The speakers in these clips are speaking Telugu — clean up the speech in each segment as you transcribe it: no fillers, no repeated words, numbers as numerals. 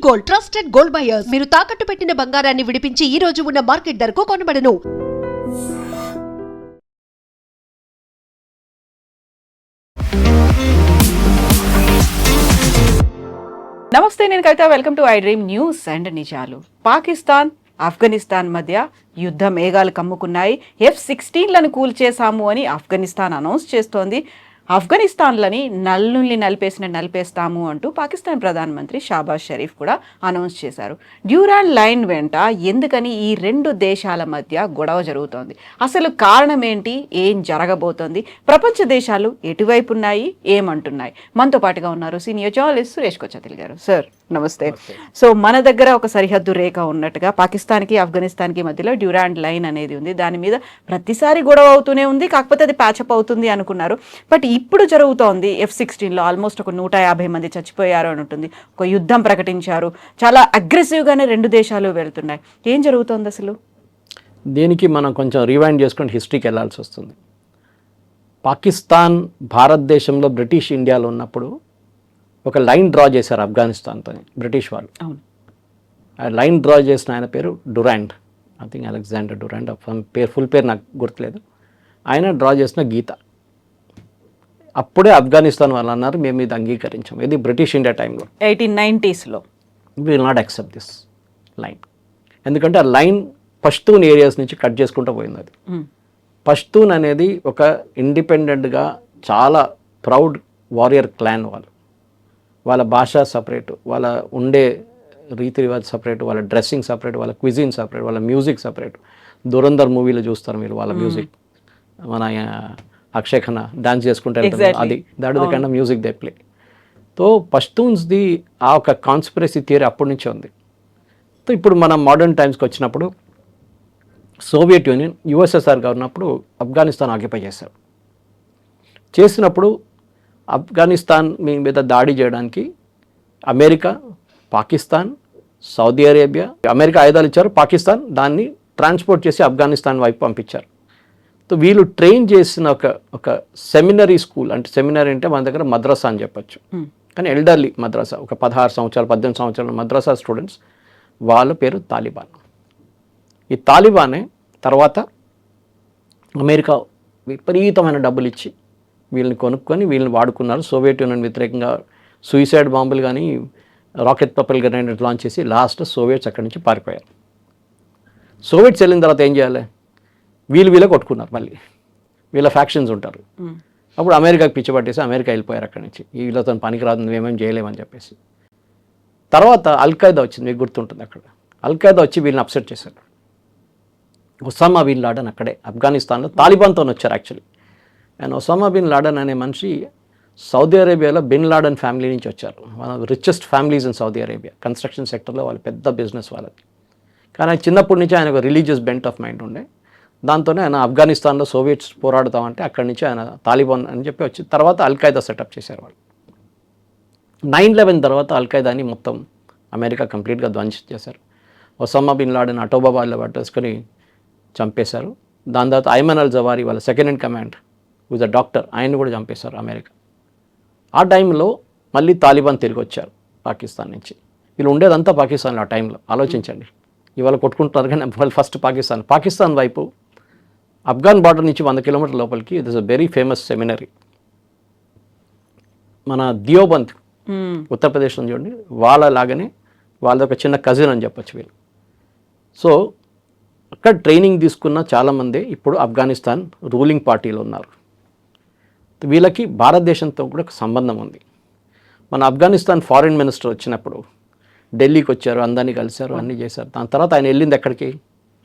Gold, trusted gold buyers. మీరు తాకట్టు పెట్టిన బంగారాన్ని విడిపించి ఈ రోజు ఉన్న మార్కెట్ ధరకు కొనబడను. నమస్తే, నేను Kavitha. Welcome to I dream news and నిజాలు. పాకిస్తాన్ ఆఫ్ఘనిస్తాన్ మధ్య యుద్ధ మేఘాలు కమ్ముకున్నాయి. F-16లను కూల్చేశాము అని ఆఫ్ఘనిస్తాన్ అనౌన్స్ చేస్తోంది. ఆఫ్ఘనిస్తాన్లని నలిపేస్తాము అంటూ పాకిస్తాన్ ప్రధానమంత్రి షాబాజ్ షరీఫ్ కూడా అనౌన్స్ చేశారు. డ్యూరాండ్ లైన్ వెంట ఎందుకని ఈ రెండు దేశాల మధ్య గొడవ జరుగుతోంది? అసలు కారణం ఏంటి? ఏం జరగబోతోంది? ప్రపంచ దేశాలు ఎటువైపు ఉన్నాయి? ఏమంటున్నాయి? మనతో పాటుగా ఉన్నారు సీనియర్ జర్నలిస్ట్ సురేష్ కొచ్చతిల్ గారు. సార్ నమస్తే. సో మన దగ్గర ఒక సరిహద్దు రేఖ ఉన్నట్టుగా పాకిస్తాన్కి ఆఫ్ఘనిస్తాన్కి మధ్యలో డ్యూరాండ్ లైన్ అనేది ఉంది. దాని మీద ప్రతిసారి గొడవ అవుతూనే ఉంది. కాకపోతే అది ప్యాచప్ అవుతుంది అనుకున్నారు. బట్ ఇప్పుడు జరుగుతోంది F-16లో ఆల్మోస్ట్ ఒక 150 మంది చచ్చిపోయారు అని ఉంటుంది. ఒక యుద్ధం ప్రకటించారు. చాలా అగ్రెసివ్గానే రెండు దేశాలు వెళ్తున్నాయి. ఏం జరుగుతోంది అసలు? దీనికి మనం కొంచెం రివైండ్ చేసుకుని హిస్టరీకి వెళ్ళాల్సి వస్తుంది. పాకిస్తాన్ భారతదేశంలో బ్రిటిష్ ఇండియాలో ఉన్నప్పుడు ఒక లైన్ డ్రా చేశారు ఆఫ్ఘనిస్తాన్తో బ్రిటిష్ వాళ్ళు. అవును. ఆ లైన్ డ్రా చేసిన ఆయన పేరు Durand. I think Alexander Durand. Full పేరు నాకు గుర్తులేదు. ఆయన డ్రా చేసిన గీత. అప్పుడే ఆఫ్ఘనిస్తాన్ వాళ్ళు అన్నారు, మేము ఇది అంగీకరించాం. ఇది బ్రిటిష్ ఇండియా టైంలో 1890sలో. Will not accept this line. ఎందుకంటే ఆ లైన్ పష్తూన్ ఏరియాస్ నుంచి కట్ చేసుకుంటూ పోయింది. అది పష్తూన్ అనేది ఒక ఇండిపెండెంట్గా చాలా ప్రౌడ్ వారియర్ క్లాన్. వాళ్ళ భాష సపరేటు, వాళ్ళ ఉండే రీతి రివాజ్ సపరేటు, వాళ్ళ డ్రెస్సింగ్ సపరేట్, వాళ్ళ క్విజిన్ సపరేట్, వాళ్ళ మ్యూజిక్ సపరేట్. దురంధర్ మూవీలో చూస్తారు మీరు వాళ్ళ మ్యూజిక్. మన అక్షయ్ ఖన్నా డాన్స్ చేసుకుంటే అది that is the kind of music they play. So పష్తూన్స్ది ఆ ఒక కాన్స్పిరసీ థియరీ అప్పటి నుంచే ఉంది. సో ఇప్పుడు మనం మోడర్న్ టైమ్స్కి వచ్చినప్పుడు సోవియట్ యూనియన్ USSRగా ఉన్నప్పుడు ఆఫ్ఘనిస్తాన్ ఆక్యుపై చేశారు. చేసినప్పుడు ఆఫ్ఘనిస్తాన్ మీద దాడి చేయడానికి America, Pakistan, Saudi Arabia, America ఆయుధాలు ఇచ్చారు. పాకిస్తాన్ దాన్ని ట్రాన్స్పోర్ట్ చేసి ఆఫ్ఘనిస్తాన్ వైపు పంపించారు. సో వీళ్ళు ట్రైన్ చేసిన ఒక సెమినరీ స్కూల్, అంటే సెమినరీ అంటే మన దగ్గర మద్రసా అని చెప్పచ్చు, కానీ ఎల్డర్లీ మద్రసా, ఒక 16 సంవత్సరాలు 18 సంవత్సరాల మద్రసా స్టూడెంట్స్, వాళ్ళ పేరు తాలిబాన్. ఈ తాలిబానే తర్వాత అమెరికా విపరీతమైన డబ్బులు ఇచ్చి వీళ్ళని కొనుక్కొని వీళ్ళని వాడుకున్నారు. సోవియట్ యూనియన్ వ్యతిరేకంగా సూయిసైడ్ బాంబులు కానీ రాకెట్ ప్రొపెల్ గ్రెనేడ్ లాంచ్ చేసి లాస్ట్ సోవియట్స్ అక్కడి నుంచి పారిపోయారు. సోవియట్స్ వెళ్ళిన తర్వాత ఏం చేయాలి? వీళ్ళ కొట్టుకున్నారు. మళ్ళీ వీళ్ళ ఫ్యాక్షన్స్ ఉంటారు. అప్పుడు అమెరికాకి పిచ్చి పట్టేసి అమెరికా వెళ్ళిపోయారు అక్కడి నుంచి. వీళ్ళతో పనికిరాదు, నువ్వేమేం చేయలేమని చెప్పేసి. తర్వాత అల్ఖైదా వచ్చింది, మీకు గుర్తుంటుంది. అక్కడ అల్ఖైదా వచ్చి వీళ్ళని అప్సెట్ చేశారు. ఒసామా బిన్ లాడెన్ అక్కడే ఆఫ్ఘనిస్తాన్లో తాలిబాన్తో వచ్చారు actually. And Osama bin Laden అనే మనిషి సౌదీ అరేబియాలో బిన్ లాడెన్ ఫ్యామిలీ నుంచి వచ్చారు. One of the richest families in Saudi Arabia. Construction సెక్టర్లో వాళ్ళు పెద్ద బిజినెస్ వాళ్ళది. కానీ చిన్నప్పటి నుంచి ఆయన ఒక రిలీజియస్ బెంట్ ఆఫ్ మైండ్ ఉండే. దాంతోనే ఆయన ఆఫ్ఘనిస్తాన్లో సోవియట్స్ పోరాడుతామంటే అక్కడి నుంచి ఆయన తాలిబాన్ అని చెప్పి వచ్చి తర్వాత అల్ఖైదా సెటప్ చేశారు వాళ్ళు. 9/11 తర్వాత అల్ఖైదాని మొత్తం అమెరికా కంప్లీట్గా ధ్వంసం చేశారు. ఒసామా బిన్ లాడెన్ అటోబాబాద్లో పట్టేసుకొని చంపేశారు. దాని తర్వాత ఐమన్ అల్ జవారీ వాళ్ళ second in command with a doctor, ఆయన్ని కూడా చంపేశారు అమెరికా. ఆ టైంలో మళ్ళీ తాలిబాన్ తిరిగి వచ్చారు పాకిస్తాన్ నుంచి. వీళ్ళు ఉండేదంతా పాకిస్తాన్లో ఆ టైంలో. ఆలోచించండి, ఇవాళ కొట్టుకుంటున్నారు కానీ వాళ్ళు ఫస్ట్ పాకిస్తాన్ వైపు ఆఫ్ఘన్ బార్డర్ నుంచి 100 కిలోమీటర్ల లోపలికి it is a very famous seminary. మన దియోబంద్ ఉత్తరప్రదేశ్లో చూడండి, వాళ్ళ లాగానే వాళ్ళది ఒక చిన్న కజిన్ అని చెప్పచ్చు వీళ్ళు. సో అక్కడ ట్రైనింగ్ తీసుకున్న చాలామంది ఇప్పుడు ఆఫ్ఘనిస్తాన్ రూలింగ్ పార్టీలో ఉన్నారు. వీళ్ళకి భారతదేశంతో కూడా ఒక సంబంధం ఉంది. మన ఆఫ్ఘనిస్తాన్ ఫారిన్ మినిస్టర్ వచ్చినప్పుడు ఢిల్లీకి వచ్చారు, అందరినీ కలిశారు, అన్నీ చేశారు. దాని తర్వాత ఆయన వెళ్ళింది ఎక్కడికి?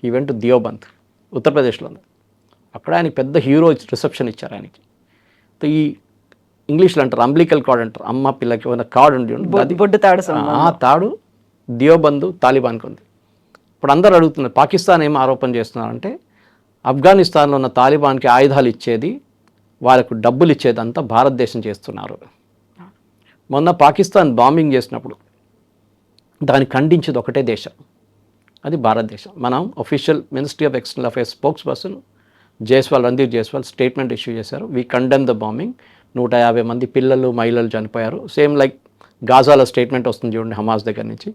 ఈవెంట్ దియోబంద్ ఉత్తరప్రదేశ్లో ఉంది. అక్కడ ఆయనకి పెద్ద హీరో రిసెప్షన్ ఇచ్చారు ఆయనకి. ఈ ఇంగ్లీష్లో అంటారు అంబ్లికల్ కార్డ్ అంటారు. అమ్మ పిల్లకి ఉన్న కార్డు ఉండి ఆ తాడు దియోబంద్ తాలిబాన్కి ఉంది. ఇప్పుడు అందరూ అడుగుతున్నారు పాకిస్తాన్ ఏం ఆరోపణ చేస్తున్నారంటే ఆఫ్ఘనిస్తాన్లో ఉన్న తాలిబాన్కి ఆయుధాలు ఇచ్చేది, వాళ్ళకు డబ్బులు ఇచ్చేదంతా భారతదేశం చేస్తున్నారు. మొన్న పాకిస్తాన్ బాంబింగ్ చేసినప్పుడు దాన్ని ఖండించేది ఒకటే దేశం, అది భారతదేశం. మనం official ministry of external affairs spokesperson Randhir Jaiswal statement issue చేశారు. We condemn the bombing. 150 మంది పిల్లలు మహిళలు చనిపోయారు. సేమ్ లైక్ గాజాలో స్టేట్మెంట్ వస్తుంది చూడండి హమాస్ దగ్గర నుంచి.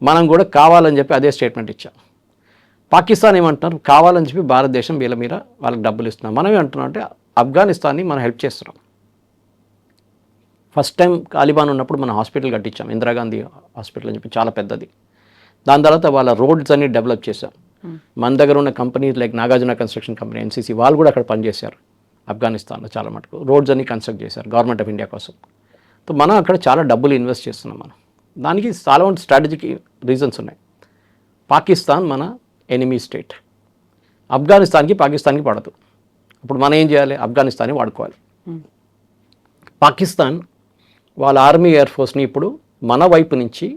మనం కూడా కావాలని చెప్పి అదే స్టేట్మెంట్ ఇచ్చాం. పాకిస్తాన్ ఏమంటున్నారు, కావాలని చెప్పి భారతదేశం వీళ్ళ మీద వాళ్ళకి డబ్బులు ఇస్తున్నాం. మనం ఏమంటున్నాం అంటే ఆఫ్ఘనిస్తాన్ని మనం హెల్ప్ చేస్తున్నాం. ఫస్ట్ టైం తాలిబాన్ ఉన్నప్పుడు మనం హాస్పిటల్ కట్టించాం, ఇందిరాగాంధీ హాస్పిటల్ అని చెప్పి, చాలా పెద్దది. దాని తర్వాత వాళ్ళ రోడ్స్ అన్ని డెవలప్ చేశాం. మన దగ్గర ఉన్న companies like Nagarjuna construction company, NCC, వాళ్ళు కూడా అక్కడ పనిచేశారు ఆఫ్ఘనిస్తాన్లో చాలా మటుకు. రోడ్స్ అన్ని కన్స్ట్రక్ట్ చేశారు గవర్నమెంట్ ఆఫ్ ఇండియా కోసం. సో మనం అక్కడ చాలా డబ్బులు ఇన్వెస్ట్ చేస్తున్నాం. మనం దానికి చాలా స్ట్రాటజిక్ రీజన్స్ ఉన్నాయి. పాకిస్తాన్ మన ఎనిమీ స్టేట్, ఆఫ్ఘనిస్తాన్కి పాకిస్తాన్కి పడదు. అప్పుడు మనం ఏం చేయాలి, ఆఫ్ఘనిస్తాన్ని వాడుకోవాలి. పాకిస్తాన్ వాళ్ళ ఆర్మీ ఎయిర్ ఫోర్స్ని ఇప్పుడు మన వైపు నుంచి,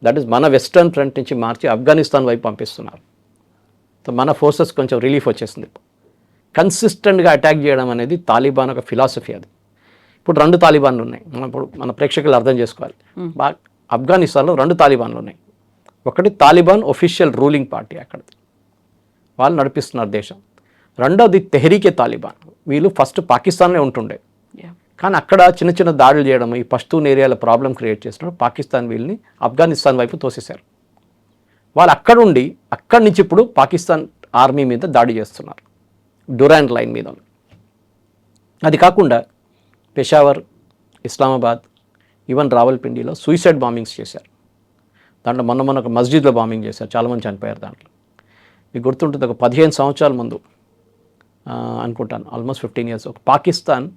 దట్ ఈస్ మన వెస్టర్న్ ఫ్రంట్ నుంచి మార్చి ఆఫ్ఘనిస్తాన్ వైపు పంపిస్తున్నారు. సో మన ఫోర్సెస్ కొంచెం రిలీఫ్ వచ్చేసింది. కన్సిస్టెంట్గా అటాక్ చేయడం అనేది తాలిబాన్ ఒక ఫిలాసఫీ. అది ఇప్పుడు 2 తాలిబాన్లు ఉన్నాయి. ఇప్పుడు మన ప్రేక్షకులు అర్థం చేసుకోవాలి. ఆఫ్ఘనిస్తాన్లో 2 తాలిబాన్లు ఉన్నాయి. ఒకటి తాలిబాన్ ఒఫిషియల్ రూలింగ్ పార్టీ, అక్కడ వాళ్ళు నడిపిస్తున్నారు దేశం. రెండోది తెహ్రీకే తాలిబాన్, వీళ్ళు ఫస్ట్ పాకిస్తాన్లో ఉంటుండే, కానీ అక్కడ చిన్న చిన్న దాడులు చేయడం, ఈ పష్తూన్ ఏరియాలో ప్రాబ్లం క్రియేట్ చేస్తున్నారు. పాకిస్తాన్ వీళ్ళని ఆఫ్ఘనిస్తాన్ వైపు తోసేశారు. వాళ్ళు అక్కడుండి అక్కడి నుంచి ఇప్పుడు పాకిస్తాన్ ఆర్మీ మీద దాడి చేస్తున్నారు, డురాండ్ లైన్ మీద. అది కాకుండా పెషావర్, ఇస్లామాబాద్, ఈవెన్ రావల్పిండిలో సూసైడ్ బాంబింగ్స్ చేశారు. దాంట్లో మొన్న ఒక మస్జిద్లో బాంబింగ్ చేశారు, చాలామంది చనిపోయారు దాంట్లో. మీకు గుర్తుంటుంది, ఒక 15 సంవత్సరాల ముందు అనుకుంటాను, ఆల్మోస్ట్ 15 years, ఒక పాకిస్తాన్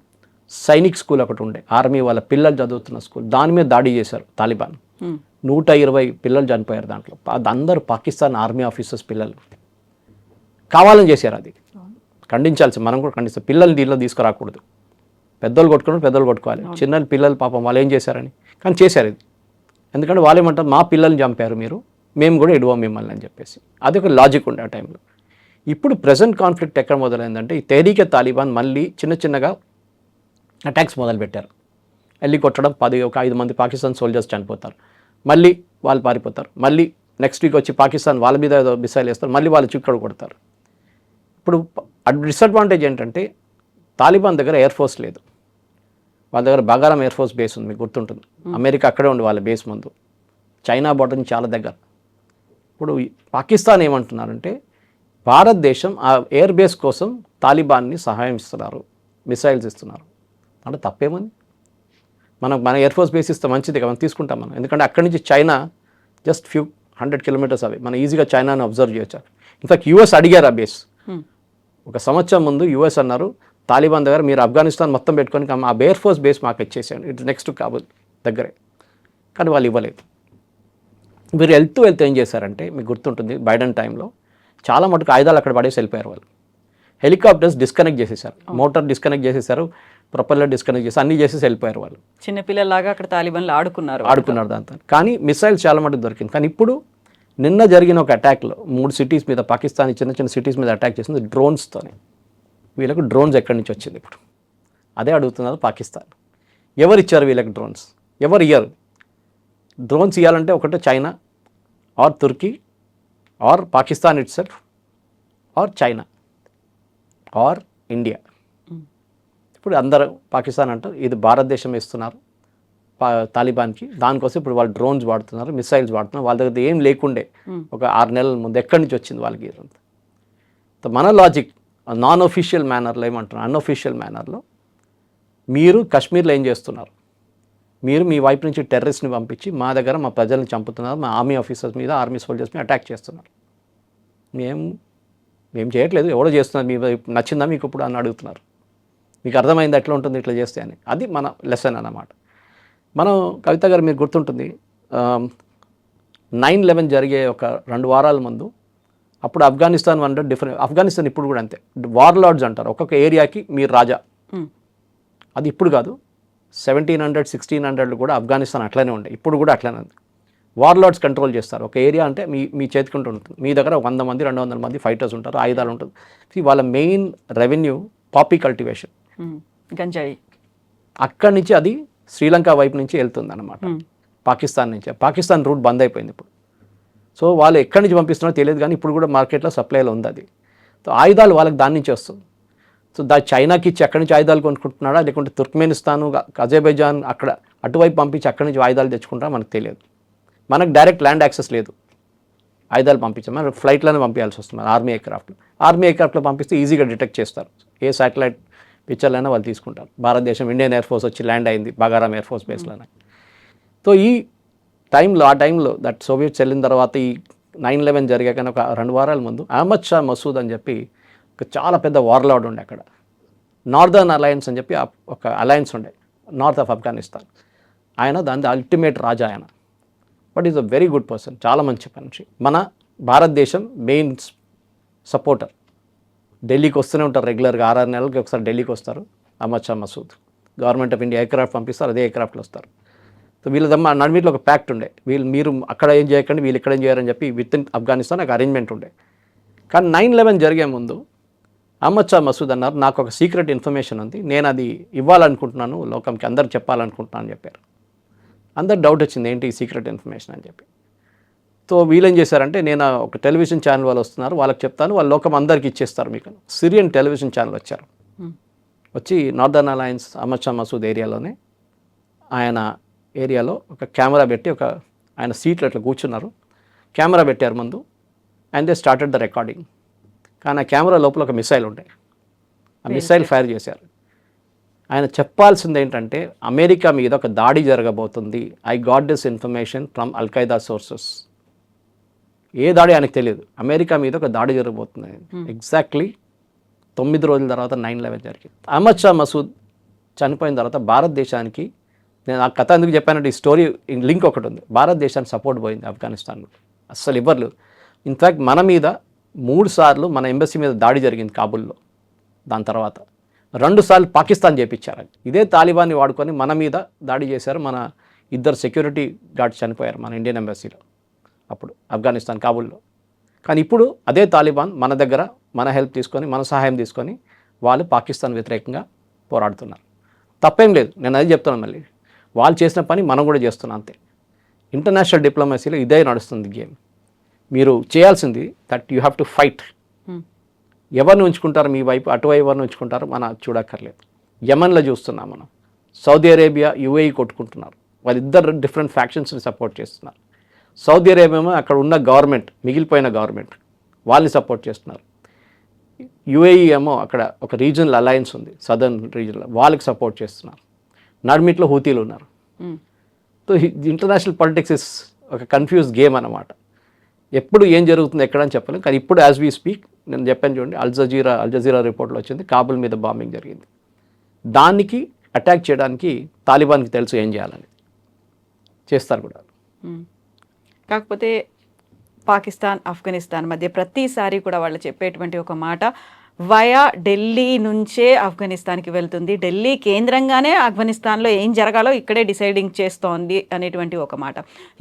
సైనిక్ స్కూల్ ఒకటి ఉండే, ఆర్మీ వాళ్ళ పిల్లలు చదువుతున్న స్కూల్, దాని మీద దాడి చేశారు తాలిబాన్. 120 పిల్లలు చనిపోయారు దాంట్లో. అందరూ పాకిస్తాన్ ఆర్మీ ఆఫీసర్స్ పిల్లలు, కావాలని చేశారు. అది ఖండించాల్సి, మనం కూడా ఖండిస్తాం. పిల్లల్ని దీనిలో తీసుకురాకూడదు. పెద్దోళ్ళు కొట్టుకోవాలి, చిన్న పిల్లలు పాపం వాళ్ళు ఏం చేశారని, కానీ చేశారు ఇది. ఎందుకంటే వాళ్ళు ఏమంటారు, మా పిల్లల్ని చంపారు మీరు, మేము కూడా ఇడవం మిమ్మల్ని అని చెప్పేసి. అది ఒక లాజిక్ ఉండే ఆ టైంలో. ఇప్పుడు ప్రజెంట్ కాన్ఫ్లిక్ట్ ఎక్కడ మొదలైందంటే, ఈ తెహ్రీకే తాలిబాన్ మళ్ళీ చిన్నగా అటాక్స్ మొదలుపెట్టారు. వెళ్ళి కొట్టడం, ఒక 5 మంది పాకిస్తాన్ సోల్జర్స్ చనిపోతారు, మళ్ళీ వాళ్ళు పారిపోతారు, మళ్ళీ నెక్స్ట్ వీక్ వచ్చి పాకిస్తాన్ వాళ్ళ మీద ఏదో మిసైల్ వేస్తారు, మళ్ళీ వాళ్ళు చిక్కడ కొడతారు. ఇప్పుడు డిసడ్వాంటేజ్ ఏంటంటే, తాలిబాన్ దగ్గర ఎయిర్ ఫోర్స్ లేదు. వాళ్ళ దగ్గర బగారం ఎయిర్ ఫోర్స్ బేస్ ఉంది, మీకు గుర్తుంటుంది. అమెరికా అక్కడే ఉంది వాళ్ళ బేస్ ముందు, చైనా బోర్డర్ నుంచి చాలా దగ్గర. ఇప్పుడు పాకిస్తాన్ ఏమంటున్నారంటే, భారతదేశం ఆ ఎయిర్ బేస్ కోసం తాలిబాన్ని సహాయం ఇస్తున్నారు, మిసైల్స్ ఇస్తున్నారు. అంటే తప్పేముంది, మన ఎయిర్ ఫోర్స్ బేస్ ఇస్తే మంచిది కదా, మనం తీసుకుంటాం మనం. ఎందుకంటే అక్కడి నుంచి చైనా జస్ట్ ఫ్యూ 100 kilometers అవి, మనం ఈజీగా చైనాను అబ్జర్వ్ చేయొచ్చు. ఇన్ఫాక్ట్ యూఎస్ అడిగారు ఆ బేస్. ఒక సంవత్సరం ముందు యూఎస్ అన్నారు తాలిబాన్ దగ్గర, మీరు ఆఫ్ఘనిస్తాన్ మొత్తం పెట్టుకొని ఆ ఎయిర్ ఫోర్స్ బేస్ మాకు ఇచ్చేసాను, ఇటు నెక్స్ట్ కాబుల్ దగ్గరే. కానీ వాళ్ళు ఇవ్వలేదు. మీరు వెళ్తూ ఏం చేశారంటే, మీకు గుర్తుంటుంది, బైడెన్ టైంలో చాలా మటుకు ఆయుధాలు అక్కడ పడేసి వెళ్ళిపోయారు వాళ్ళు. హెలికాప్టర్స్ డిస్కనెక్ట్ చేసేసారు, మోటార్ డిస్కనెక్ట్ చేసేసారు, ప్రొపెల్లర్ డిస్కనెక్ట్ చేసి అన్నీ చేసేసి వెళ్ళిపోయారు వాళ్ళు. చిన్నపిల్లలాగా అక్కడ తాలిబాన్లు ఆడుకున్నారు దాంతో. కానీ మిసైల్స్ చాలా మటుకు దొరికింది. కానీ ఇప్పుడు నిన్న జరిగిన ఒక అటాక్లో 3 cities మీద, పాకిస్తాన్ చిన్న సిటీస్ మీద అటాక్ చేసింది డ్రోన్స్తోనే. వీళ్ళకు డ్రోన్స్ ఎక్కడి నుంచి వచ్చింది ఇప్పుడు, అదే అడుగుతున్నారు పాకిస్తాన్. ఎవరు ఇచ్చారు వీళ్ళకి డ్రోన్స్? ఎవరు ఇయ్యరు. డ్రోన్స్ ఇవ్వాలంటే ఒకటే China or Turkey or Pakistan itself or China or India. ఇప్పుడు అందరూ పాకిస్తాన్ అంటారు ఇది భారతదేశం ఇస్తున్నారు తాలిబాన్కి, దానికోసం ఇప్పుడు వాళ్ళు డ్రోన్స్ వాడుతున్నారు, మిసైల్స్ వాడుతున్నారు. వాళ్ళ దగ్గర ఏం లేకుండే ఒక 6 నెలల ముందు ఎక్కడి నుంచి వచ్చింది వాళ్ళకి ఇదంతా. మన లాజిక్ నాన్ ఒఫిషియల్ మేనర్లో ఏమంటున్నారు, అన్అఫిషియల్ మేనర్లో మీరు కాశ్మీర్లో ఏం చేస్తున్నారు, మీరు మీ వైపు నుంచి టెర్రరిస్ట్ని పంపించి మా దగ్గర మా ప్రజల్ని చంపుతున్నారు, మా ఆర్మీ ఆఫీసర్స్ మీద, ఆర్మీ సోల్జర్స్ మీద అటాక్ చేస్తున్నారు. మేము చేయట్లేదు, ఎవడో చేస్తున్నారు, మీ నచ్చిందా మీకు ఇప్పుడు అని అడుగుతున్నారు. మీకు అర్థమైంది ఎట్లా ఉంటుంది ఇట్లా చేస్తే అని. అది మన లెసన్ అన్నమాట. మనం కవిత గారు మీకు గుర్తుంటుంది 9/11 జరిగే ఒక 2 వారాల ముందు, అప్పుడు ఆఫ్ఘనిస్తాన్ అంటే డిఫరెంట్. ఆఫ్ఘనిస్తాన్ ఇప్పుడు కూడా అంతే, వార్ లార్డ్స్ అంటారు, ఒక్కొక్క ఏరియాకి మీరు రాజా. అది ఇప్పుడు కాదు, 1700, 1600 కూడా ఆఫ్ఘనిస్తాన్ అట్లనే ఉండే, ఇప్పుడు కూడా అట్లనే ఉంది. వార్ లార్డ్స్ కంట్రోల్ చేస్తారు ఒక ఏరియా, అంటే మీ చేతికుంటూ ఉంటుంది. మీ దగ్గర 100 మంది 200 మంది ఫైటర్స్ ఉంటారు, ఆయుధాలు ఉంటుంది. వాళ్ళ మెయిన్ రెవెన్యూ పాపీ కల్టివేషన్, గంజాయి. అక్కడి నుంచి అది శ్రీలంక వైపు నుంచి వెళ్తుంది అన్నమాట, పాకిస్తాన్ నుంచి. పాకిస్తాన్ రూట్ బంద్ అయిపోయింది ఇప్పుడు. సో వాళ్ళు ఎక్కడి నుంచి పంపిస్తున్నారో తెలియదు, కానీ ఇప్పుడు కూడా మార్కెట్లో సప్లైలో ఉంది అది. సో ఆయుధాలు వాళ్ళకి దాని నుంచి వస్తుంది. సో చైనాకి ఇచ్చి అక్కడి నుంచి ఆయుధాలు కొనుక్కుంటున్నాడా, లేకుంటే తుర్క్మెనిస్తాను, అజర్బైజాన్ అక్కడ అటువైపు పంపించి అక్కడి నుంచి ఆయుధాలు తెచ్చుకుంటారో మనకు తెలియదు. మనకు డైరెక్ట్ ల్యాండ్ యాక్సెస్ లేదు, ఆయుధాలు పంపించాం, మనం ఫ్లైట్లోనే పంపించాల్సి వస్తుంది ఆర్మీ ఎయిర్క్రాఫ్ట్లో పంపిస్తే ఈజీగా డిటెక్ట్ చేస్తారు. ఏ శాటిలైట్ పిక్చర్లైనా వాళ్ళు తీసుకుంటారు. భారతదేశం ఇండియన్ ఎయిర్ ఫోర్స్ వచ్చి ల్యాండ్ అయింది బాగారాం ఎయిర్ ఫోర్స్ బేస్లోనే. సో ఈ ఆ టైంలో దట్ సోవియట్స్ వెళ్ళిన తర్వాత ఈ 9/11 జరిగాక ఒక 2 వారాల ముందు అహ్మద్ షా మసూద్ అని చెప్పి ఒక చాలా పెద్ద వార్లార్డ్ ఉండే అక్కడ. నార్దర్న్ అలయన్స్ అని చెప్పి ఒక అలయన్స్ ఉండే నార్త్ ఆఫ్ ఆఫ్ఘనిస్తాన్. ఆయన దాని అల్టిమేట్ రాజా ఆయన. But is a very good person, చాలా మంచి మనిషి. మన భారతదేశం మెయిన్ సపోర్టర్. ఢిల్లీకి వస్తూనే ఉంటారు రెగ్యులర్గా, 6 నెలలకి ఒకసారి ఢిల్లీకి వస్తారు Ahmad Shah Massoud. Government of India aircraft పంపిస్తారు, అదే ఎయిర్క్రాఫ్ట్లో వస్తారు. సో వీళ్ళదమ్మ నడిమిట్లో ఒక ప్యాక్ట్ ఉండే, మీరు అక్కడ ఏం చేయకండి, వీళ్ళు ఇక్కడ ఏం చేయారని చెప్పి విత్ ఇన్ ఆఫ్ఘనిస్తాన్ ఒక అరేంజ్మెంట్ ఉండే. కానీ 9/11 జరిగే ముందు అహ్మద్ షా మసూద్ అన్నారు, నాకు ఒక సీక్రెట్ ఇన్ఫర్మేషన్ ఉంది, నేను అది ఇవ్వాలనుకుంటున్నాను, లోకంకి అందరు చెప్పాలనుకుంటున్నాను అని చెప్పారు. అందరు డౌట్ వచ్చింది ఏంటి ఈ సీక్రెట్ ఇన్ఫర్మేషన్ అని చెప్పి. సో వీళ్ళేం చేశారంటే, నేను ఒక టెలివిజన్ ఛానల్ వాళ్ళు వస్తున్నారు, వాళ్ళకి చెప్తాను, వాళ్ళ లోకం అందరికి ఇచ్చేస్తారు మీకు. సిరియన్ టెలివిజన్ ఛానల్ వచ్చారు, వచ్చి నార్దర్న్ అలయన్స్ అహ్మద్ షా మసూద్ ఏరియాలోనే ఆయన ఏరియాలో ఒక కెమెరా పెట్టి ఆయన సీట్లో ఇట్లా కూర్చున్నారు, కెమెరా పెట్టారు ముందు, and they started the recording. కానీ ఆ కెమెరా లోపల ఒక మిసైల్ ఉండే, ఆ మిసైల్ ఫైర్ చేశారు. ఆయన చెప్పాల్సింది ఏంటంటే, అమెరికా మీద ఒక దాడి జరగబోతుంది, I got this information from al Qaeda sources. ఏ దాడి ఆయనకు తెలియదు, అమెరికా మీద ఒక దాడి జరగబోతుంది. ఎగ్జాక్ట్లీ 9 రోజుల తర్వాత 9/11 జరిగింది. అహ్మద్ షా మసూద్ చనిపోయిన తర్వాత భారతదేశానికి, నేను ఆ కథ ఎందుకు చెప్పానంటే ఈ స్టోరీ లింక్ ఒకటి ఉంది, భారతదేశానికి సపోర్ట్ పోయింది ఆఫ్ఘనిస్తాన్లో, అస్సలు ఇవ్వరు. ఇన్ఫ్యాక్ట్ మన మీద 3 సార్లు మన ఎంబసీ మీద దాడి జరిగింది కాబుల్లో. దాని తర్వాత 2 సార్లు పాకిస్తాన్ చేపించారు. ఇదే తాలిబాన్ని వాడుకొని మన మీద దాడి చేశారు. మన 2 సెక్యూరిటీ గార్డ్స్ చనిపోయారు మన ఇండియన్ ఎంబసీలో అప్పుడు ఆఫ్ఘనిస్తాన్ కాబుల్లో. కానీ ఇప్పుడు అదే తాలిబాన్ మన దగ్గర మన హెల్ప్ తీసుకొని, మన సహాయం తీసుకొని వాళ్ళు పాకిస్తాన్ వ్యతిరేకంగా పోరాడుతున్నారు. తప్పేం లేదు, నేను అది చెప్తున్నాను. మళ్ళీ వాళ్ళు చేసిన పని మనం కూడా చేస్తున్నాం అంతే. ఇంటర్నేషనల్ డిప్లొమసీలో ఇదే నడుస్తుంది గేమ్. మీరు చేయాల్సింది that you have to fight. ఎవరిని ఉంచుకుంటారు మీ వైపు, అటువైపు ఎవరిని ఉంచుకుంటారు మన చూడక్కర్లేదు. యమన్లో చూస్తున్నాం మనం, సౌదీ అరేబియా యుఏఈ కొట్టుకుంటున్నారు, వాళ్ళిద్దరు డిఫరెంట్ ఫ్యాక్షన్స్ని సపోర్ట్ చేస్తున్నారు. సౌదీ అరేబియా ఏమో అక్కడ ఉన్న గవర్నమెంట్, మిగిలిపోయిన గవర్నమెంట్ వాళ్ళని సపోర్ట్ చేస్తున్నారు. యుఏఈ ఏమో అక్కడ ఒక రీజనల్ అలయన్స్ ఉంది సదర్న్ రీజన్లో, వాళ్ళకి సపోర్ట్ చేస్తున్నారు. నడిమిట్లో హూతీలు ఉన్నారు. సో ఇంటర్నేషనల్ పాలిటిక్స్ ఇస్ ఒక కన్ఫ్యూజ్ గేమ్ అన్నమాట. ఎప్పుడు ఏం జరుగుతుంది ఎక్కడని చెప్పలేం. కానీ ఇప్పుడు యాజ్ వీ స్పీక్, నేను చెప్పాను చూడండి, అల్జజీరా రిపోర్ట్లో వచ్చింది కాబుల్ మీద బాంబింగ్ జరిగింది. దానికి అటాక్ చేయడానికి తాలిబాన్కి తెలుసు ఏం చేయాలని, చేస్తారు కూడా. కాకపోతే పాకిస్తాన్ ఆఫ్ఘనిస్తాన్ మధ్య ప్రతిసారి కూడా వాళ్ళు చెప్పేటువంటి ఒక మాట, వయా ఢిల్లీ నుంచే ఆఫ్ఘనిస్తాన్కి వెళ్తుంది, ఢిల్లీ కేంద్రంగానే ఆఫ్ఘనిస్తాన్లో ఏం జరగాలో ఇక్కడే డిసైడింగ్ చేస్తోంది అనేటువంటి ఒక మాట.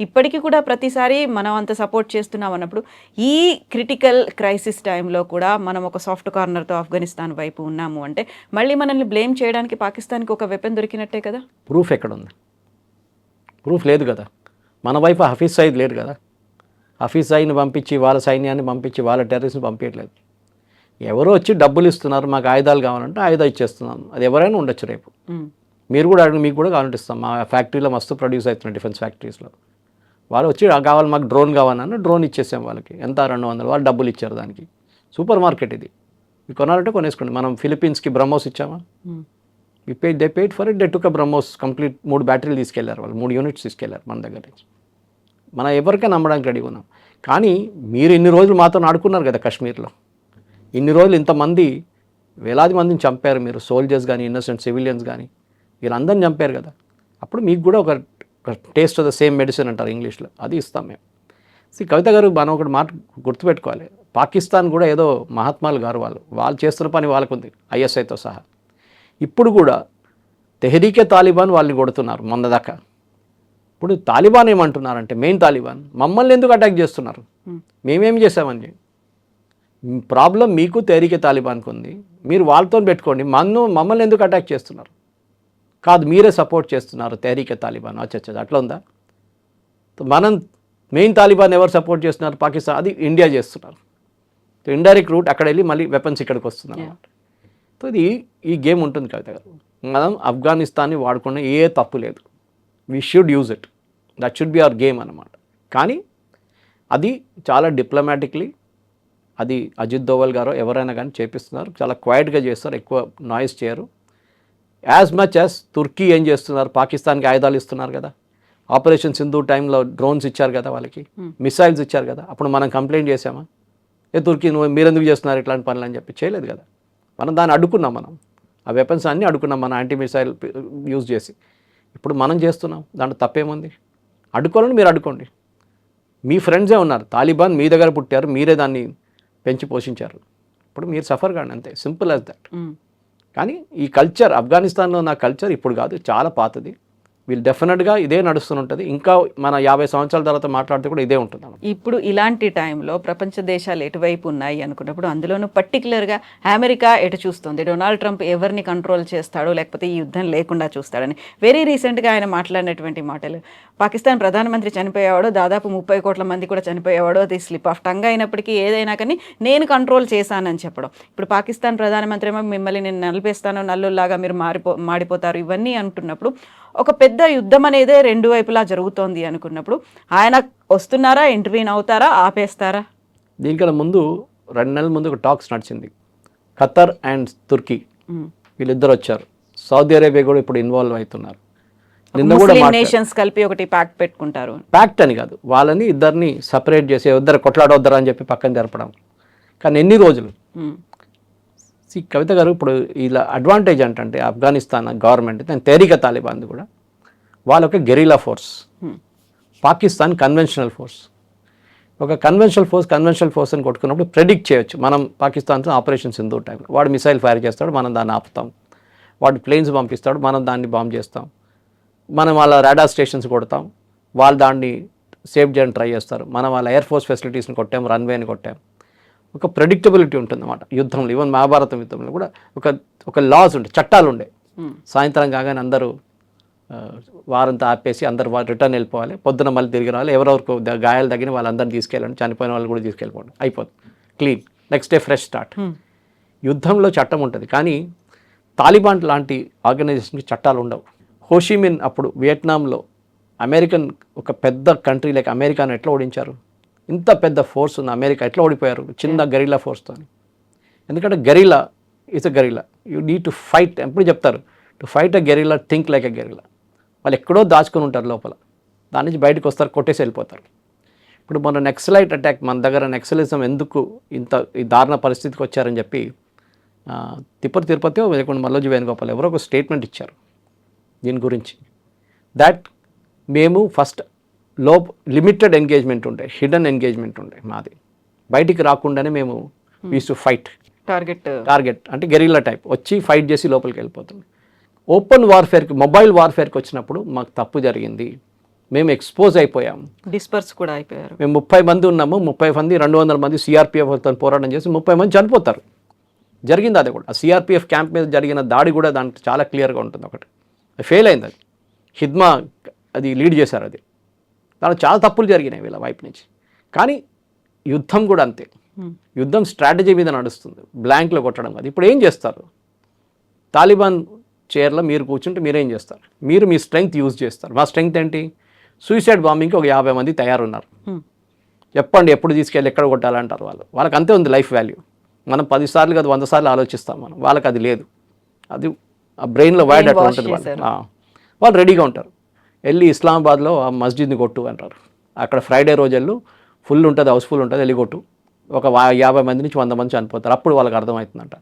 ఇప్పటికీ కూడా ప్రతిసారి మనం అంత సపోర్ట్ చేస్తున్నాం అన్నప్పుడు, ఈ క్రిటికల్ క్రైసిస్ టైంలో కూడా మనం ఒక సాఫ్ట్ కార్నర్తో ఆఫ్ఘనిస్తాన్ వైపు ఉన్నాము అంటే మళ్ళీ మనల్ని బ్లేమ్ చేయడానికి పాకిస్తాన్కి ఒక వెపన్ దొరికినట్టే కదా. ప్రూఫ్ ఎక్కడ ఉంది? ప్రూఫ్ లేదు కదా. మన వైపు హఫీజ్ సయీద్ లేడు కదా. హఫీజ్ సయీద్ని పంపించి, వాళ్ళ సైన్యాన్ని పంపించి, వాళ్ళ టెర్రరిస్ట్ని పంపించట్లేదు. ఎవరో వచ్చి డబ్బులు ఇస్తున్నారు, మాకు ఆయుధాలు కావాలంటే ఆయుధాలు ఇచ్చేస్తున్నాం. అది ఎవరైనా ఉండొచ్చు రేపు. మీరు కూడా అడిగి, మీకు కూడా కావాలంటే ఇస్తాం. మా ఫ్యాక్టరీలో మస్తు ప్రొడ్యూస్ అవుతున్నాయి, డిఫెన్స్ ఫ్యాక్టరీస్లో. వాళ్ళు వచ్చి కావాలి, మాకు డ్రోన్ కావాలన్నా డ్రోన్ ఇచ్చేసాం వాళ్ళకి. ఎంత 200, వాళ్ళు డబ్బులు ఇచ్చారు దానికి. సూపర్ మార్కెట్ ఇది, మీకు కొనాలంటే కొనేసుకోండి. మనం ఫిలిప్పీన్స్కి బ్రహ్మోస్ ఇచ్చామా? They paid for it, they took BrahMos complete 3 బ్యాటరీలు తీసుకెళ్లారు వాళ్ళు, 3 యూనిట్స్ తీసుకెళ్లారు మన దగ్గర నుంచి. మనం ఎవరికైనా నమ్మడానికి రెడీ ఉన్నాం. కానీ మీరు ఇన్ని రోజులు మాతో ఆడుకున్నారు కదా కాశ్మీర్లో. ఇన్ని రోజులు ఇంతమంది వేలాది మందిని చంపారు మీరు, సోల్జర్స్ కానీ, ఇన్నోసెంట్ సివిలియన్స్ కానీ, వీళ్ళందరిని చంపారు కదా. అప్పుడు మీకు కూడా ఒక taste of the same medicine అంటారు ఇంగ్లీష్లో, అది ఇస్తాం మేము. కవిత గారు, మనం ఒకటి మాట గుర్తుపెట్టుకోవాలి, పాకిస్తాన్ కూడా ఏదో మహాత్మాలు గారు, వాళ్ళు చేస్తున్న పని వాళ్ళకు ఉంది, ఐఎస్ఐతో సహా. ఇప్పుడు కూడా తెహరీకే తాలిబాన్ వాళ్ళని కొడుతున్నారు మొన్న దాకా. ఇప్పుడు తాలిబాన్ ఏమంటున్నారంటే, మెయిన్ తాలిబాన్, మమ్మల్ని ఎందుకు అటాక్ చేస్తున్నారు, మేమేం చేసామని. ప్రాబ్లం మీకు తెహరీకే తాలిబాన్కి ఉంది, మీరు వాళ్ళతో పెట్టుకోండి, మమ్మల్ని ఎందుకు అటాక్ చేస్తున్నారు? కాదు, మీరే సపోర్ట్ చేస్తున్నారు తెహరీకే తాలిబాన్. అచ్చా, అట్లా ఉందా? మనం మెయిన్ తాలిబాన్ ఎవరు సపోర్ట్ చేస్తున్నారు? పాకిస్తాన్, అది ఇండియా చేస్తున్నారు. ఇండైరెక్ట్ రూట్ అక్కడ వెళ్ళి మళ్ళీ వెపన్స్ ఇక్కడికి వస్తున్నారు అన్నమాట. సో ఇది ఈ గేమ్ ఉంటుంది కవిత గారు. మనం ఆఫ్ఘనిస్తాన్ని వాడుకున్న ఏ తప్పు లేదు. We should use it, that should be our game అన్నమాట. కానీ అది చాలా డిప్లొమాటిక్లీ అది అజిత్ దోవల్ గారు ఎవరైనా కానీ చేపిస్తున్నారు, చాలా క్వైట్గా చేస్తారు, ఎక్కువ నాయిస్ చేయరు. యాజ్ మచ్ యాజ్ తుర్కీ ఏం చేస్తున్నారు, పాకిస్తాన్కి ఆయుధాలు ఇస్తున్నారు కదా, ఆపరేషన్ సింధు టైంలో డ్రోన్స్ ఇచ్చారు కదా వాళ్ళకి, మిసైల్స్ ఇచ్చారు కదా, అప్పుడు మనం కంప్లైంట్ చేసామా తుర్కీ మీరెందుకు చేస్తున్నారు ఇట్లాంటి పనులు అని చెప్పి? చేయలేదు కదా. మనం దాన్ని అడ్డుకున్నాం, మనం ఆ వెపన్స్ అన్నీ అడ్డుకున్నాం మన యాంటీ మిసైల్ యూజ్ చేసి. ఇప్పుడు మనం చేస్తున్నాం, దాంట్లో తప్పేముంది? అడ్డుకోవాలని మీరు అడ్డుకోండి. మీ ఫ్రెండ్సే ఉన్నారు, తాలిబాన్ మీ దగ్గర పుట్టారు, మీరే దాన్ని పెంచి పోషించారు, ఇప్పుడు మీరు సఫర్ కాండి, అంతే, సింపుల్ యాజ్ దట్. కానీ ఈ కల్చర్ ఆఫ్ఘనిస్తాన్లో ఉన్న కల్చర్ ఇప్పుడు కాదు, చాలా పాతది. వీళ్ళు డెఫినెట్గా ఇదే నడుస్తుంటుంది, ఇంకా మన 50 సంవత్సరాల తర్వాత మాట్లాడితే కూడా ఇదే ఉంటుంది. ఇప్పుడు ఇలాంటి టైంలో ప్రపంచ దేశాలు ఎటువైపు ఉన్నాయి అనుకున్నప్పుడు అందులోనూ పర్టికులర్గా అమెరికా ఎటు చూస్తుంది, డొనాల్డ్ ట్రంప్ ఎవరిని కంట్రోల్ చేస్తాడో లేకపోతే ఈ యుద్ధం లేకుండా చూస్తాడని వెరీ రీసెంట్గా ఆయన మాట్లాడినటువంటి మాటలు, పాకిస్తాన్ ప్రధానమంత్రి చనిపోయేవాడు, దాదాపు 30 కోట్ల మంది కూడా చనిపోయేవాడు, అది స్లిప్ ఆఫ్ టంగ్ అయినప్పటికీ ఏదైనా కానీ నేను కంట్రోల్ చేశానని చెప్పడం. ఇప్పుడు పాకిస్తాన్ ప్రధానమంత్రి ఏమో మిమ్మల్ని నేను నలిపేస్తాను, నల్లుల్లాగా మీరు మాడిపోతారు, ఇవన్నీ అంటున్నప్పుడు ఒక పెద్ద యుద్ధం అనేదే రెండు వైపులా జరుగుతోంది అనుకున్నప్పుడు ఆయన వస్తున్నారా, ఇంటర్వ్యూన్ అవుతారా, ఆపేస్తారా? దీనికన్నా ముందు 2 నెలల ముందు ఒక టాక్స్ నడిచింది, ఖతర్ అండ్ తుర్కీ వీళ్ళిద్దరు వచ్చారు, సౌదీ అరేబియా కూడా ఇప్పుడు ఇన్వాల్వ్ అవుతున్నారు. నిన్న కూడా నేషన్స్ కలిపి ఒకటి ప్యాక్ట్ పెట్టుకుంటారు. ప్యాక్ట్ అని కాదు, వాళ్ళని ఇద్దరిని సపరేట్ చేసి ఇద్దరు కొట్లాడవద్దరా అని చెప్పి పక్కన జరపడం. కానీ ఎన్ని రోజులు? కవిత గారు, ఇప్పుడు ఇలా అడ్వాంటేజ్ అంటే ఆఫ్ఘనిస్తాన్ గవర్నమెంట్ తేరిక తాలిబాన్ది కూడా వాళ్ళొక guerrilla force, Pakistan conventional force. ఒక కన్వెన్షనల్ ఫోర్స్ అని కొట్టుకున్నప్పుడు ప్రెడిక్ట్ చేయొచ్చు. మనం పాకిస్తాన్తో ఆపరేషన్ సింధు టైంలో వాడు మిసైల్ ఫైర్ చేస్తాడు, మనం దాన్ని ఆపుతాం, వాడు ప్లేన్స్ పంపిస్తాడు, మనం దాన్ని బాంబ్ చేస్తాం, మనం వాళ్ళ రాడార్ స్టేషన్స్ కొడతాం, వాళ్ళు దాన్ని సేవ్ చేయడానికి ట్రై చేస్తారు, మనం వాళ్ళ ఎయిర్ ఫోర్స్ ఫెసిలిటీస్ని కొట్టాం, రన్వేని కొట్టాం. ఒక ప్రెడిక్టబిలిటీ ఉంటుంది అన్నమాట యుద్ధంలో. ఈవెన్ మహాభారతం యుద్ధంలో కూడా ఒక లాస్ ఉండే, చట్టాలు ఉండే. సాయంత్రం కాగానే అందరూ వారంతా ఆపేసి అందరు రిటర్న్ వెళ్ళిపోవాలి, పొద్దున మళ్ళీ తిరిగి రావాలి, ఎవరెవరికి గాయాలు తగిన వాళ్ళందరినీ తీసుకెళ్ళండి, చనిపోయిన వాళ్ళు కూడా తీసుకెళ్ళిపోండి, అయిపోతుంది, clean, next day fresh start. యుద్ధంలో చట్టం ఉంటుంది, కానీ తాలిబాన్ లాంటి ఆర్గనైజేషన్కి చట్టాలు ఉండవు. హోషిమిన్ అప్పుడు వియట్నాంలో అమెరికన్ ఒక పెద్ద కంట్రీ లైక్ అమెరికాను ఎట్లా ఓడించారు? ఇంత పెద్ద ఫోర్స్ ఉన్న అమెరికా ఎట్లా ఓడిపోయారు? చిన్న గెరిలా ఫోర్స్తో. ఎందుకంటే guerrilla is a guerrilla, you need to fight. ఎప్పుడు చెప్తారు, to fight a guerrilla think like a guerrilla. వాళ్ళు ఎక్కడో దాచుకొని ఉంటారు లోపల, దాని నుంచి బయటకు వస్తారు, కొట్టేసి వెళ్ళిపోతారు. ఇప్పుడు మన నెక్సలైట్ అటాక్, మన దగ్గర నెక్సలిజం ఎందుకు ఇంత ఈ దారుణ పరిస్థితికి వచ్చారని చెప్పి తిరుపతి లేకుండా మల్లోజీ వేణుగోపాల్ ఎవరో ఒక స్టేట్మెంట్ ఇచ్చారు దీని గురించి. దాట్ మేము ఫస్ట్ లిమిటెడ్ ఎంగేజ్మెంట్ ఉండే, హిడెన్ ఎంగేజ్మెంట్ ఉండే మాది, బయటికి రాకుండానే మేము యూస్ టు ఫైట్. టార్గెట్ అంటే గెరిల్లా టైప్ వచ్చి ఫైట్ చేసి లోపలికి వెళ్ళిపోతుంది. ఓపెన్ వార్ఫేర్కి, మొబైల్ వార్ఫేర్కి వచ్చినప్పుడు మాకు తప్పు జరిగింది, మేము ఎక్స్పోజ్ అయిపోయాము, డిస్పర్స్ కూడా అయిపోయారు. మేము 30 మంది ఉన్నాము, 30 మంది 200 మంది సిఆర్పిఎఫ్తో పోరాటం చేసి 30 మంది చనిపోతారు. జరిగింది అది కూడా. ఆ సిఆర్పిఎఫ్ క్యాంప్ మీద జరిగిన దాడి కూడా దానికి చాలా క్లియర్గా ఉంటుంది. ఒకటి ఫెయిల్ అయింది, అది హిద్మా అది లీడ్ చేశారు, అది దాంట్లో చాలా తప్పులు జరిగినాయి వీళ్ళ వైపు నుంచి. కానీ యుద్ధం కూడా అంతే, యుద్ధం స్ట్రాటజీ మీద నడుస్తుంది, బ్లాంక్లో కొట్టడం కాదు. ఇప్పుడు ఏం చేస్తారు? తాలిబాన్ చైర్లో మీరు కూర్చుంటే మీరేం చేస్తారు? మీరు మీ స్ట్రెంగ్త్ యూజ్ చేస్తారు. మా స్ట్రెంగ్త్ ఏంటి? సూసైడ్ బాంబింగ్కి ఒక 50 మంది తయారున్నారు. చెప్పండి ఎప్పుడు తీసుకెళ్ళి ఎక్కడ కొట్టాలంటారు వాళ్ళు. వాళ్ళకి అంతే ఉంది లైఫ్ వాల్యూ. మనం 10 సార్లు కాదు 100 సార్లు ఆలోచిస్తాం మనం, వాళ్ళకి అది లేదు. అది ఆ బ్రెయిన్లో వైడ్ అట్లా ఉంటుంది. వాళ్ళు రెడీగా ఉంటారు. వెళ్ళి ఇస్లామాబాద్లో ఆ మస్జిద్ని కొట్టు అంటారు. అక్కడ ఫ్రైడే రోజు వెళ్ళు, ఫుల్ ఉంటుంది, హౌస్ఫుల్ ఉంటుంది, వెళ్ళి కొట్టు, ఒక 50 మంది నుంచి 100 మంది చనిపోతారు. అప్పుడు వాళ్ళకి అర్థమవుతుందంట.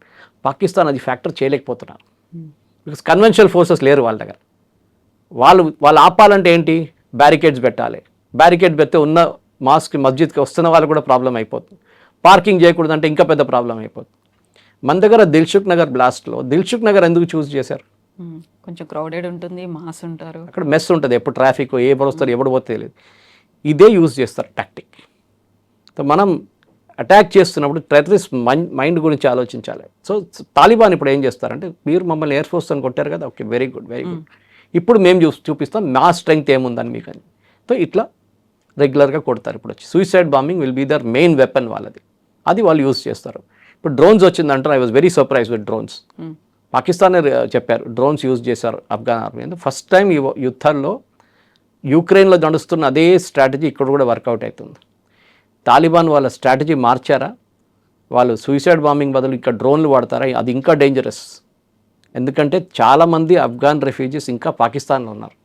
పాకిస్తాన్ అది ఫ్యాక్టర్ చేయలేకపోతున్నారు, బికాస్ కన్వెన్షనల్ ఫోర్సెస్ లేరు వాళ్ళ దగ్గర. వాళ్ళు ఆపాలంటే ఏంటి? బ్యారికేడ్స్ పెట్టాలి. బ్యారికేడ్ పెడితే ఉన్న మస్జిద్కి వస్తున్న వాళ్ళు కూడా ప్రాబ్లం అయిపోతుంది. పార్కింగ్ చేయకూడదంటే ఇంకా పెద్ద ప్రాబ్లం అయిపోతుంది. మన దగ్గర దిల్సుఖ్ నగర్ బ్లాస్ట్లో, దిల్సుఖ్ నగర్ ఎందుకు చూస్ చేశారు? కొంచెం క్రౌడెడ్ ఉంటుంది, మాస్ ఉంటారు, అక్కడ మెస్ ఉంటుంది, ఎప్పుడు ట్రాఫిక్, ఎవరు వస్తారు ఎవడు పోతే తెలియదు. ఇదే యూజ్ చేస్తారు టాక్టిక్. మనం అటాక్ చేస్తున్నప్పుడు టెర్రరిస్ట్ మైండ్ గురించి ఆలోచించాలి. సో తాలిబాన్ ఇప్పుడు ఏం చేస్తారంటే, మీరు మమ్మల్ని ఎయిర్ ఫోర్స్ అని కొట్టారు కదా, okay very good very good, ఇప్పుడు మేము చూపిస్తాం మా స్ట్రెంగ్త్ ఏముందని మీకు అని. సో ఇట్లా రెగ్యులర్గా కొడతారు. ఇప్పుడు వచ్చి suicide bombing will be their main weapon వాళ్ళది, అది వాళ్ళు యూజ్ చేస్తారు. ఇప్పుడు డ్రోన్స్ వచ్చిందంటారు, I was very surprise with drones. పాకిస్తానే చెప్పారు డ్రోన్స్ యూజ్ చేశారు ఆఫ్ఘన్ ఆర్మీ. ఫస్ట్ టైం ఈ యుద్ధంలో యూక్రెయిన్లో నడుస్తున్న అదే స్ట్రాటజీ ఇక్కడ కూడా వర్కౌట్ అవుతుంది. తాలిబాన్ వాళ్ళ స్ట్రాటజీ మార్చారా, వాళ్ళు సూసైడ్ బాంబింగ్ బదులు ఇంకా డ్రోన్లు వాడతారా, అది ఇంకా డేంజరస్. ఎందుకంటే చాలామంది ఆఫ్ఘాన్ రెఫ్యూజీస్ ఇంకా పాకిస్తాన్లో ఉన్నారు.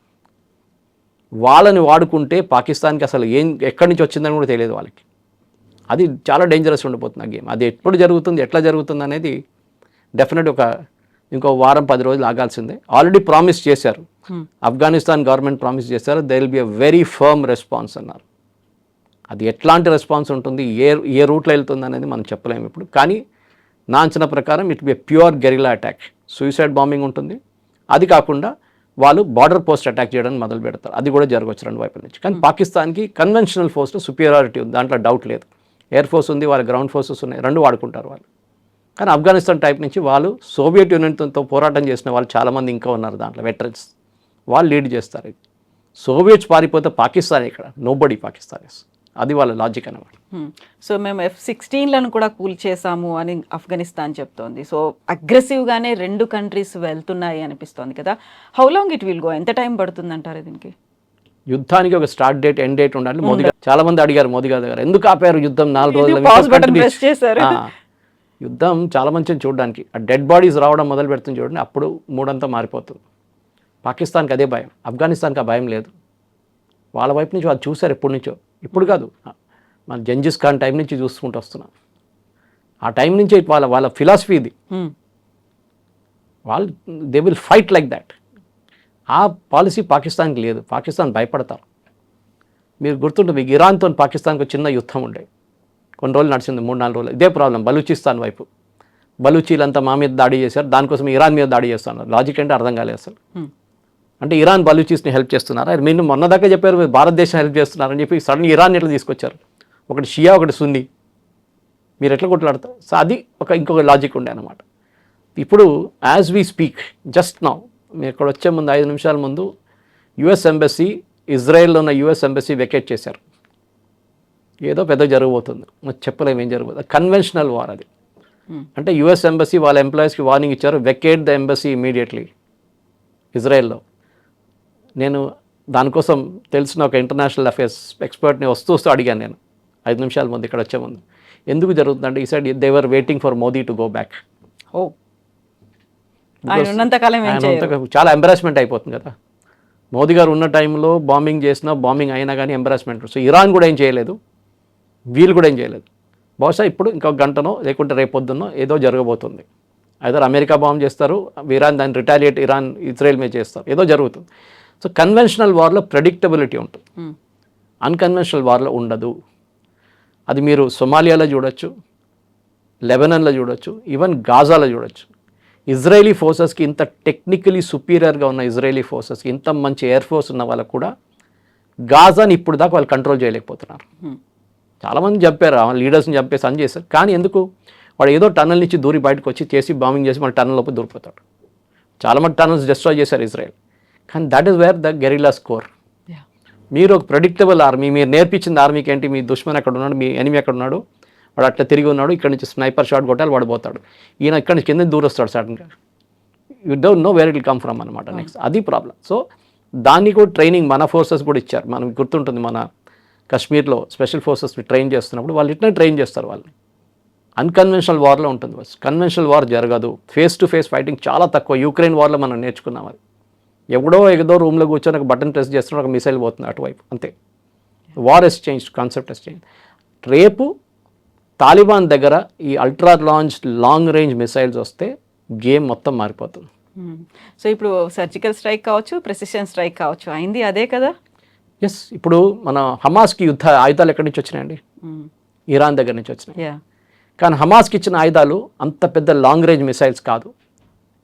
వాళ్ళని వాడుకుంటే పాకిస్తాన్కి అసలు ఎక్కడి నుంచి వచ్చిందని కూడా తెలియదు వాళ్ళకి. అది చాలా డేంజరస్ ఉండిపోతుంది ఆ గేమ్. అది ఎప్పుడు జరుగుతుంది, ఎట్లా జరుగుతుంది అనేది డెఫినెట్ ఇంకో వారం 10 రోజులు ఆగాల్సిందే. ఆల్రెడీ ప్రామిస్ చేశారు, ఆఫ్ఘనిస్తాన్ గవర్నమెంట్ ప్రామిస్ చేశారు, they will be a very firm response అన్నారు. అది ఎట్లాంటి రెస్పాన్స్ ఉంటుంది, ఏ రూట్లో వెళ్తుంది అనేది మనం చెప్పలేము ఇప్పుడు. కానీ నా అంచనా ప్రకారం it be a pure guerrilla attack. Suicide bombing ఉంటుంది, అది కాకుండా వాళ్ళు బార్డర్ పోస్ట్ అటాక్ చేయడానికి మొదలు పెడతారు. అది కూడా జరగవచ్చు 2 వైపుల నుంచి. కానీ పాకిస్తాన్కి కన్వెన్షనల్ ఫోర్స్లో సుపీరియారిటీ ఉంది, దాంట్లో డౌట్ లేదు. ఎయిర్ ఫోర్స్ ఉంది, వాళ్ళ గ్రౌండ్ ఫోర్సెస్ ఉన్నాయి, 2 వాడుకుంటారు వాళ్ళు. కానీ ఆఫ్ఘనిస్తాన్ టైప్ నుంచి వాళ్ళు సోవియట్ యూనియన్తో పోరాటం చేసిన వాళ్ళు చాలామంది ఇంకా ఉన్నారు దాంట్లో, వెటరన్స్. వాళ్ళు లీడ్ చేస్తారు. సోవియట్స్ పారిపోతే పాకిస్తాన్ ఇక్కడ నోబడీ పాకిస్తాన్. అది వాళ్ళ లాజిక్ అనమాట. సో మేము F-16లను కూడా కూల్ చేసాము అని ఆఫ్ఘనిస్తాన్ చెప్తోంది. సో అగ్రెసివ్గానే 2 కంట్రీస్ వెళ్తున్నాయి అనిపిస్తోంది కదా. How long it will go, ఎంత టైం పడుతుంది అంటారు దీనికి? యుద్ధానికి ఒక స్టార్ట్ డేట్, ఎండ్ డేట్ ఉండాలి. మోదీ గారు చాలా మంది అడిగారు, మోదీ గారి దగ్గర ఎందుకు ఆపారు యుద్ధం 4 రోజులు. యుద్ధం చాలా మంచిది చూడడానికి. ఆ డెడ్ బాడీస్ రావడం మొదలు పెడుతుంది చూడండి, అప్పుడు మూడంతా మారిపోతుంది. పాకిస్తాన్కి అదే భయం, ఆఫ్ఘనిస్తాన్కి ఆ భయం లేదు. వాళ్ళ వైపు నుంచి వాళ్ళు చూశారు ఎప్పటి నుంచో, ఇప్పుడు కాదు, మన జంజిస్ ఖాన్ టైం నుంచి చూసుకుంటూ వస్తున్నాం. ఆ టైం నుంచి వాళ్ళ ఫిలాసఫీ ఇది. వాళ్ళు they will fight like that. ఆ పాలసీ పాకిస్తాన్కి లేదు. పాకిస్తాన్ భయపడతారు. మీరు గుర్తుంటుంది, మీకు ఇరాన్తో పాకిస్తాన్కి చిన్న యుద్ధం ఉండే, కొన్ని రోజులు నడిచింది, 3-4 రోజులు. ఇదే ప్రాబ్లం బలూచిస్తాన్ వైపు. బలూచీలంతా మా మీద దాడి చేశారు, దానికోసం ఇరాన్ మీద దాడి చేస్తున్నారు. లాజిక్ అంటే అర్థం కాలేదు అసలు. అంటే ఇరాన్ బలూచీస్ని హెల్ప్ చేస్తున్నారా? మీరు మొన్నదాకా చెప్పారు భారతదేశం హెల్ప్ చేస్తున్నారని చెప్పి సడన్ ఇరాన్ ఎట్లా తీసుకొచ్చారు? ఒకటి షియా, ఒకటి సున్నీ, మీరు ఎట్లా కొట్లాడతారు? సో అది ఇంకొక లాజిక్ ఉండే అనమాట. ఇప్పుడు as we speak just now, మీరు ఇక్కడ వచ్చే ముందు 5 నిమిషాల ముందు యుఎస్ ఎంబసీ, ఇజ్రాయెల్లో ఉన్న యుఎస్ ఎంబసీ వెకేట్ చేశారు. ఏదో పెద్ద జరగబోతుంది, మరి చెప్పలేము ఏం జరగబోతుంది. కన్వెన్షనల్ వార్ అది. అంటే యుఎస్ ఎంబసీ వాళ్ళ ఎంప్లాయీస్కి వార్నింగ్ ఇచ్చారు, వెకేట్ ద ఎంబసీ ఇమీడియట్లీ ఇజ్రాయెల్లో. నేను దానికోసం తెలిసిన ఒక ఇంటర్నేషనల్ అఫేర్స్ ఎక్స్పర్ట్ని వస్తూ అడిగాను నేను 5 నిమిషాల ముందు ఇక్కడ వచ్చే ముందు, ఎందుకు జరుగుతుందంటే ఈ side they were waiting for Modi to go back. చాలా ఎంబరాస్మెంట్ అయిపోతుంది కదా. మోదీ గారు ఉన్న టైంలో బాంబింగ్ చేసినా, బాంబింగ్ అయినా కానీ ఎంబరాస్మెంట్. సో ఇరాన్ కూడా ఏం చేయలేదు, వీళ్ళు కూడా ఏం చేయలేదు. బహుశా ఇప్పుడు ఇంకొక గంటనో లేకుంటే రేపొద్దునో ఏదో జరగబోతుంది. ఐదర్ అమెరికా బాంబ్ చేస్తారు, ఇరాన్ దాన్ని రిటాలియేట్, ఇరాన్ ఇజ్రాయెల్ మీద చేస్తారు, ఏదో జరుగుతుంది. సో కన్వెన్షనల్ వార్లో ప్రెడిక్టబిలిటీ ఉంటుంది, అన్కన్వెన్షనల్ వార్లో ఉండదు. అది మీరు సొమాలియాలో చూడొచ్చు, లెబనాన్లో చూడొచ్చు, ఈవెన్ గాజాలో చూడొచ్చు. ఇజ్రాయేలీ ఫోర్సెస్కి ఇంత టెక్నికలీ సుపీరియర్గా ఉన్న ఇజ్రాయేలీ ఫోర్సెస్కి ఇంత మంచి ఎయిర్ ఫోర్స్ ఉన్న వాళ్ళకు కూడా గాజాని ఇప్పుడు దాకా వాళ్ళు కంట్రోల్ చేయలేకపోతున్నారు. చాలామంది చంపారు, లీడర్స్ని చంపేసి అని చేశారు. కానీ ఎందుకు? వాడు ఏదో టన్నల్ నుంచి దూరి బయటకు వచ్చి చేసి బాంబింగ్ చేసి మళ్ళీ టన్నల్ లోపు దూరిపోతాడు. చాలామంది టన్నల్స్ డిస్ట్రాయ్ చేశారు ఇజ్రాయెల్. కానీ that is where the guerrilla score. మీరు ఒక ప్రెడిక్టబుల్ ఆర్మీ, మీరు నేర్పించిన ఆర్మీకి ఏంటి, మీ దుష్మన్ ఎక్కడ ఉన్నాడు, మీ ఎనిమి ఎక్కడ ఉన్నాడు, వాడు అట్లా తిరిగి ఉన్నాడు, ఇక్కడ నుంచి స్నైపర్ షాట్ కొట్టాలి, వాడు పోతాడు. ఈయన ఇక్కడ నుంచి కింద దూరం వస్తాడు సడన్గా. You don't know where it will come from అనమాట. నెక్స్ట్ అది ప్రాబ్లం. సో దాన్ని కూడా ట్రైనింగ్ మన ఫోర్సెస్ కూడా ఇచ్చారు. మనకు గుర్తుంటుంది, మన కశ్మీర్లో స్పెషల్ ఫోర్సెస్ని ట్రైన్ చేస్తున్నప్పుడు వాళ్ళు ఇట్లా ట్రైన్ చేస్తారు వాళ్ళని. అన్కన్వెన్షనల్ వార్లో ఉంటుంది. కన్వెన్షనల్ వార్ జరగదు, ఫేస్ టు ఫేస్ ఫైటింగ్ చాలా తక్కువ. యూక్రెయిన్ వార్లో మనం నేర్చుకున్నాం. అది ఎప్పుడో ఏదో రూమ్లో కూర్చొని ఒక బటన్ ప్రెస్ చేస్తున్నాడు, ఒక మిసైల్ పోతుంది అటువైపు, అంతే. War has change, concept has change. రేపు తాలిబాన్ దగ్గర ఈ అల్ట్రా లాంగ్ రేంజ్ మిసైల్స్ వస్తే గేమ్ మొత్తం మారిపోతుంది. సో ఇప్పుడు సర్జికల్ స్ట్రైక్ కావచ్చు, ప్రెసిషన్ స్ట్రైక్ కావచ్చు, అయింది అదే కదా. ఎస్, ఇప్పుడు మన హమాస్కి యుద్ధ ఆయుధాలు ఎక్కడి నుంచి వచ్చినాయండి? ఇరాన్ దగ్గర నుంచి వచ్చినాయి. కానీ హమాస్కి ఇచ్చిన ఆయుధాలు అంత పెద్ద లాంగ్ రేంజ్ మిసైల్స్ కాదు,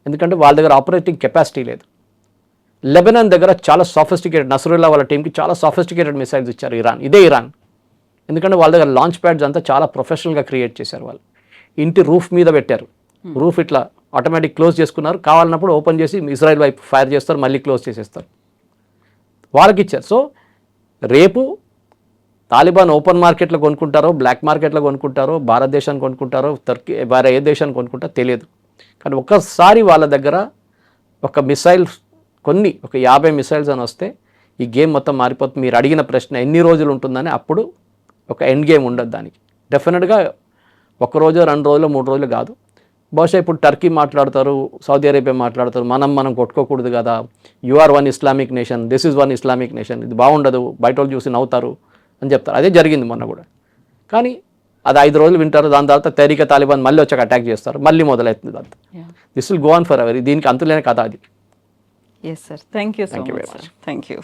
ఎందుకంటే వాళ్ళ దగ్గర ఆపరేటింగ్ కెపాసిటీ లేదు. లెబనాన్ దగ్గర చాలా సాఫిస్టికేటెడ్, నసరుల్లా వాళ్ళ టీంకి చాలా సాఫిస్టికేటెడ్ మిసైల్స్ ఇచ్చారు ఇరాన్. ఎందుకంటే వాళ్ళ దగ్గర లాంచ్ ప్యాడ్స్ అంతా చాలా ప్రొఫెషనల్గా క్రియేట్ చేశారు. వాళ్ళు ఇంటి రూఫ్ మీద పెట్టారు, రూఫ్ ఇట్లా ఆటోమేటిక్ క్లోజ్ చేసుకున్నారు, కావాలన్నప్పుడు ఓపెన్ చేసి ఇజ్రాయెల్ వైపు ఫైర్ చేస్తారు, మళ్ళీ క్లోజ్ చేసేస్తారు, వాళ్ళకి ఇచ్చారు. సో రేపు తాలిబాన్ ఓపెన్ మార్కెట్లో కొనుక్కుంటారో, బ్లాక్ మార్కెట్లో కొనుక్కుంటారో, భారతదేశాన్ని కొనుక్కుంటారో, టర్కీ వేరే ఏ దేశాన్ని కొనుక్కుంటారో తెలియదు. కానీ ఒక్కసారి వాళ్ళ దగ్గర ఒక మిసైల్ ఒక 50 మిసైల్స్ అని వస్తే ఈ గేమ్ మొత్తం మారిపోతుంది. మీరు అడిగిన ప్రశ్న ఎన్ని రోజులు ఉంటుందని అప్పుడు ఒక ఎండ్ గేమ్ ఉండదు దానికి. డెఫినెట్గా 1 రోజు 2 రోజులు 3 రోజులు కాదు. బహుశా ఇప్పుడు టర్కీ మాట్లాడతారు, సౌదీ అరేబియా మాట్లాడతారు, మనం కొట్టుకోకూడదు కదా, you are one Islamic nation, this is one Islamic nation, ఇది బాగుండదు, బయట వాళ్ళు చూసి నవ్వుతారు అని చెప్తారు. అదే జరిగింది మొన్న కూడా. కానీ అది 5 రోజులు వింటారు, దాని తర్వాత తెహ్రీక్ తాలిబాన్ మళ్ళీ వచ్చాక అటాక్ చేస్తారు, మళ్ళీ మొదలవుతుంది అంతా. This will go on forever. దీనికి అంతులేని కథ అది. Yes sir, thank you so Thank you much very sir, thank you.